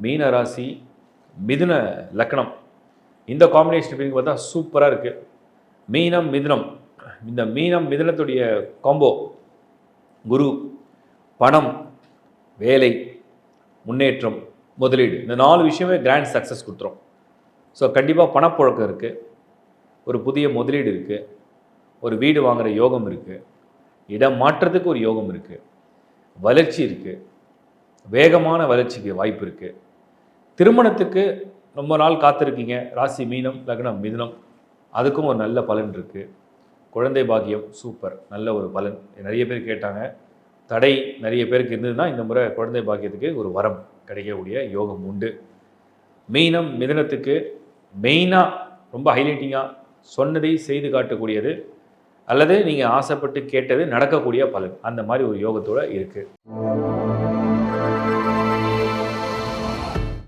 மீன ராசி, மிதுன லக்னம், இந்த காம்பினேஷன் எப்படின்னு பார்த்தா சூப்பராக இருக்குது. மீனம் மிதுனம், இந்த மீனம் மிதுனத்துடைய காம்போ குரு, பணம், வேலை, முன்னேற்றம், முதலீடு, இந்த 4 விஷயமே கிராண்ட் சக்ஸஸ் கொடுத்துரும். ஸோ கண்டிப்பாக பணப்புழக்கம் இருக்குது, ஒரு புதிய முதலீடு இருக்குது, ஒரு வீடு வாங்குகிற யோகம் இருக்குது, இடம் மாற்றத்துக்கு ஒரு யோகம் இருக்குது, வளர்ச்சி இருக்குது, வேகமான வளர்ச்சிக்கு வாய்ப்பு இருக்குது. திருமணத்துக்கு ரொம்ப நாள் காத்திருக்கீங்க, ராசி மீனம் லக்னம் மிதுனம், அதுக்கும் ஒரு நல்ல பலன் இருக்குது. குழந்தை பாக்கியம் சூப்பர், நல்ல ஒரு பலன். நிறைய பேர் கேட்டாங்க, தடை நிறைய பேருக்கு இருந்ததுன்னா இந்த முறை குழந்தை பாக்கியத்துக்கு ஒரு வரம் கிடைக்கக்கூடிய யோகம் உண்டு. மீனம் மிதுனத்துக்கு மெயினாக ரொம்ப ஹைலைட்டிங்காக சொன்னதை செய்து காட்டக்கூடியது, அல்லது நீங்கள் ஆசைப்பட்டு கேட்டது நடக்கக்கூடிய பலன், அந்த மாதிரி ஒரு யோகத்தோடு இருக்குது.